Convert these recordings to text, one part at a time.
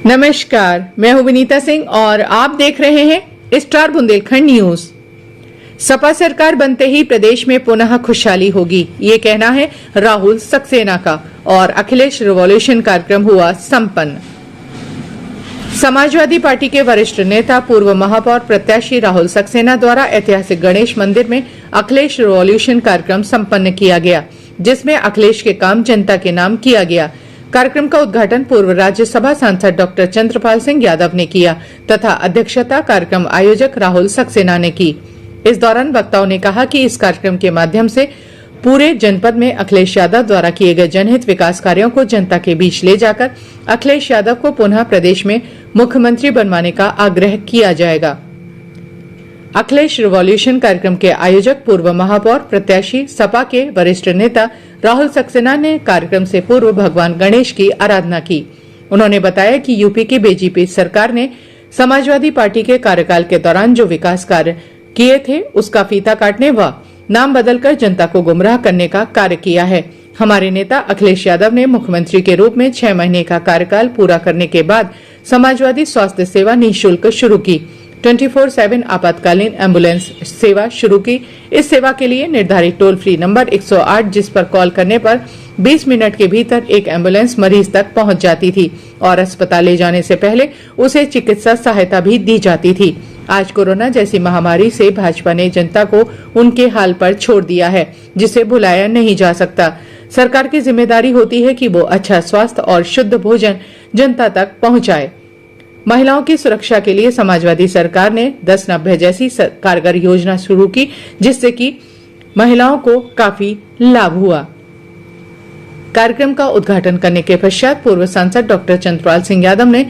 नमस्कार, मैं हूं विनीता सिंह और आप देख रहे हैं स्टार बुंदेलखंड न्यूज। सपा सरकार बनते ही प्रदेश में पुनः खुशहाली होगी, ये कहना है राहुल सक्सेना का। और अखिलेश रिवॉल्यूशन कार्यक्रम हुआ संपन्न। समाजवादी पार्टी के वरिष्ठ नेता पूर्व महापौर प्रत्याशी राहुल सक्सेना द्वारा ऐतिहासिक गणेश मंदिर में अखिलेश रिवॉल्यूशन कार्यक्रम संपन्न किया गया, जिसमें अखिलेश के काम जनता के नाम किया गया। कार्यक्रम का उद्घाटन पूर्व राज्यसभा सांसद डॉक्टर चंद्रपाल सिंह यादव ने किया तथा अध्यक्षता कार्यक्रम आयोजक राहुल सक्सेना ने की। इस दौरान वक्ताओं ने कहा कि इस कार्यक्रम के माध्यम से पूरे जनपद में अखिलेश यादव द्वारा किए गए जनहित विकास कार्यों को जनता के बीच ले जाकर अखिलेश यादव को पुनः प्रदेश में मुख्यमंत्री बनवाने का आग्रह किया जाएगा। अखिलेश रिवॉल्यूशन कार्यक्रम के आयोजक पूर्व महापौर प्रत्याशी सपा के वरिष्ठ नेता राहुल सक्सेना ने कार्यक्रम से पूर्व भगवान गणेश की आराधना की। उन्होंने बताया कि यूपी की बीजेपी सरकार ने समाजवादी पार्टी के कार्यकाल के दौरान जो विकास कार्य किए थे उसका फीता काटने व नाम बदलकर जनता को गुमराह करने का कार्य किया है। हमारे नेता अखिलेश यादव ने मुख्यमंत्री के रूप में 6 महीने का कार्यकाल पूरा करने के बाद समाजवादी स्वास्थ्य सेवा निःशुल्क शुरू की। 24/7 आपातकालीन एम्बुलेंस सेवा शुरू की। इस सेवा के लिए निर्धारित टोल फ्री नंबर 108, जिस पर कॉल करने पर 20 मिनट के भीतर एक एम्बुलेंस मरीज तक पहुंच जाती थी और अस्पताल ले जाने से पहले उसे चिकित्सा सहायता भी दी जाती थी। आज कोरोना जैसी महामारी से भाजपा ने जनता को उनके हाल पर छोड़ दिया है, जिसे भुलाया नहीं जा सकता। सरकार की जिम्मेदारी होती है कि वो अच्छा स्वास्थ्य और शुद्ध भोजन जनता तक पहुंचाए। महिलाओं की सुरक्षा के लिए समाजवादी सरकार ने 10-90 जैसी कारगर योजना शुरू की, जिससे कि महिलाओं को काफी लाभ हुआ। कार्यक्रम का उद्घाटन करने के पश्चात पूर्व सांसद डॉक्टर चंद्रपाल सिंह यादव ने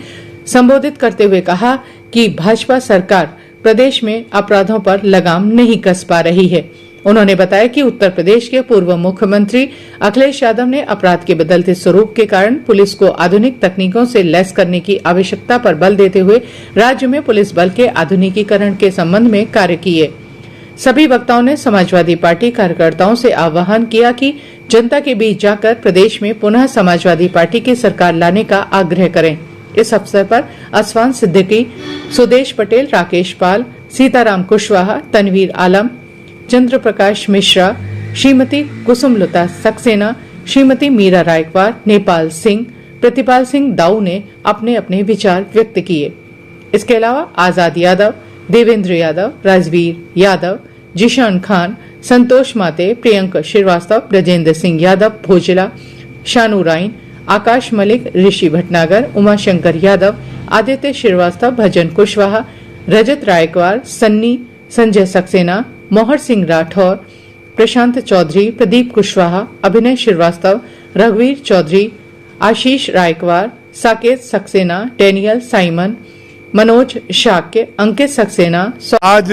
संबोधित करते हुए कहा कि भाजपा सरकार प्रदेश में अपराधों पर लगाम नहीं कस पा रही है। उन्होंने बताया कि उत्तर प्रदेश के पूर्व मुख्यमंत्री अखिलेश यादव ने अपराध के बदलते स्वरूप के कारण पुलिस को आधुनिक तकनीकों से लैस करने की आवश्यकता पर बल देते हुए राज्य में पुलिस बल के आधुनिकीकरण के संबंध में कार्य किए। सभी वक्ताओं ने समाजवादी पार्टी कार्यकर्ताओं से आह्वान किया कि जनता के बीच जाकर प्रदेश में पुनः समाजवादी पार्टी की सरकार लाने का आग्रह करें। इस अवसर पर असफान सिद्दीकी, सुदेश पटेल, राकेश पाल, सीताराम कुशवाहा, तनवीर आलम, चंद्र प्रकाश मिश्रा, श्रीमती कुसुमलता सक्सेना, श्रीमती मीरा रायकवार, नेपाल सिंह, प्रतिपाल सिंह दाऊ ने अपने अपने विचार व्यक्त किए। इसके अलावा आजाद यादव, देवेंद्र यादव, राजवीर यादव, जिशान खान, संतोष माते, प्रियंक श्रीवास्तव, ब्रजेंद्र सिंह यादव भोजला, शानू राइन, आकाश मलिक, ऋषि भटनागर, उमाशंकर यादव, आदित्य श्रीवास्तव, भजन कुशवाहा, रजत रायकवार, सन्नी, संजय सक्सेना, मोहर सिंह राठौर, प्रशांत चौधरी, प्रदीप कुशवाहा, अभिनय श्रीवास्तव, रघुवीर चौधरी, आशीष रायकवार, साकेत सक्सेना, डेनियल साइमन, मनोज शाक्य, अंकित सक्सेना। आज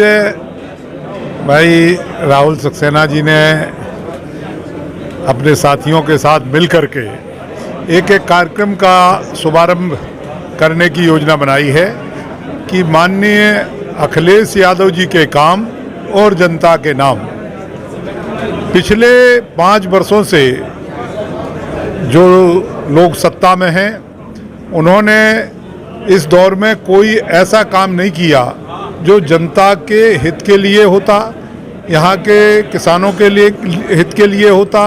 भाई राहुल सक्सेना जी ने अपने साथियों के साथ मिलकर के एक कार्यक्रम का शुभारंभ करने की योजना बनाई है कि माननीय अखिलेश यादव जी के काम और जनता के नाम। पिछले 5 वर्षों से जो लोग सत्ता में हैं, उन्होंने इस दौर में कोई ऐसा काम नहीं किया जो जनता के हित के लिए होता, यहाँ के किसानों के लिए हित के लिए होता,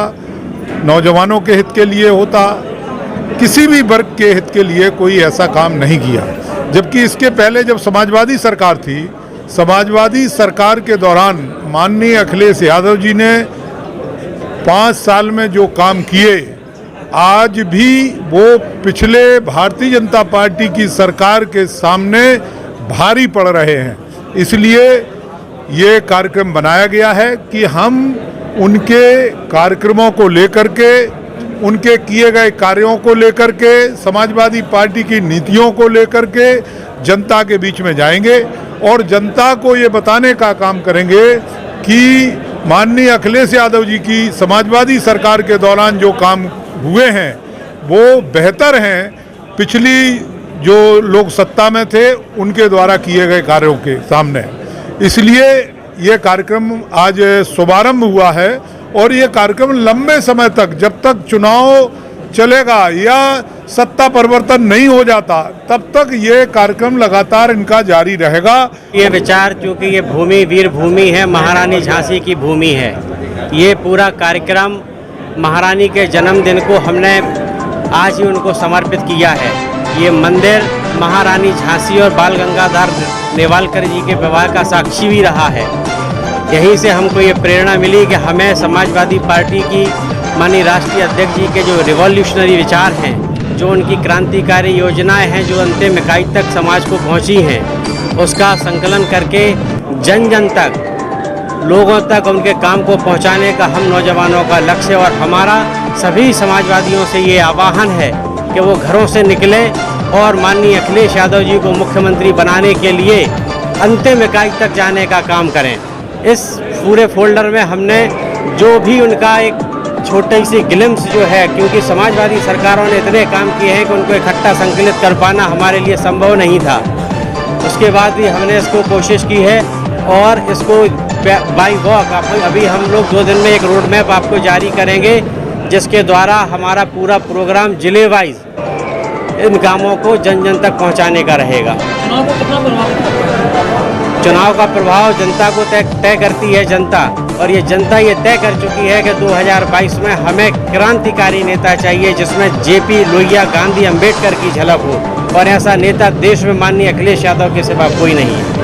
नौजवानों के हित के लिए होता, किसी भी वर्ग के हित के लिए कोई ऐसा काम नहीं किया। जबकि इसके पहले जब समाजवादी सरकार थी, समाजवादी सरकार के दौरान माननीय अखिलेश यादव जी ने 5 साल में जो काम किए, आज भी वो पिछले भारतीय जनता पार्टी की सरकार के सामने भारी पड़ रहे हैं। इसलिए ये कार्यक्रम बनाया गया है कि हम उनके कार्यक्रमों को लेकर के, उनके किए गए कार्यों को लेकर के, समाजवादी पार्टी की नीतियों को लेकर के जनता के बीच में जाएंगे और जनता को ये बताने का काम करेंगे कि माननीय अखिलेश यादव जी की समाजवादी सरकार के दौरान जो काम हुए हैं वो बेहतर हैं पिछली जो लोग सत्ता में थे उनके द्वारा किए गए कार्यों के सामने। इसलिए ये कार्यक्रम आज शुभारंभ हुआ है और ये कार्यक्रम लंबे समय तक, जब तक चुनाव चलेगा या सत्ता परिवर्तन नहीं हो जाता तब तक ये कार्यक्रम लगातार इनका जारी रहेगा। ये विचार, चूँकि ये भूमि वीर भूमि है, महारानी झांसी की भूमि है, ये पूरा कार्यक्रम महारानी के जन्मदिन को हमने आज ही उनको समर्पित किया है। ये मंदिर महारानी झांसी और बाल गंगाधर नेवालकर जी के विवाह का साक्षी भी रहा है। यहीं से हमको ये प्रेरणा मिली कि हमें समाजवादी पार्टी की माननीय राष्ट्रीय अध्यक्ष जी के जो रिवॉल्यूशनरी विचार हैं, जो उनकी क्रांतिकारी योजनाएं हैं, जो अंतिम इकाई तक समाज को पहुंची हैं, उसका संकलन करके जन जन तक, लोगों तक उनके काम को पहुंचाने का हम नौजवानों का लक्ष्य। और हमारा सभी समाजवादियों से ये आह्वान है कि वो घरों से निकले और माननीय अखिलेश यादव जी को मुख्यमंत्री बनाने के लिए अंतिम इकाई तक जाने का काम करें। इस पूरे फोल्डर में हमने जो भी उनका एक छोटी सी ग्लिम्स जो है, क्योंकि समाजवादी सरकारों ने इतने काम किए हैं कि उनको इकट्ठा संकलित कर पाना हमारे लिए संभव नहीं था। उसके बाद भी हमने इसको कोशिश की है और इसको बाई वॉक अभी हम लोग 2 दिन में एक रोड मैप आपको जारी करेंगे, जिसके द्वारा हमारा पूरा प्रोग्राम जिले वाइज इन कामों को जन जन तक पहुंचाने का रहेगा। चुनाव का प्रभाव जनता को तय करती है जनता, और ये जनता ये तय कर चुकी है कि 2022 में हमें क्रांतिकारी नेता चाहिए, जिसमें जेपी, लोहिया, गांधी, अंबेडकर की झलक हो, और ऐसा नेता देश में माननीय अखिलेश यादव के सिवा कोई नहीं है।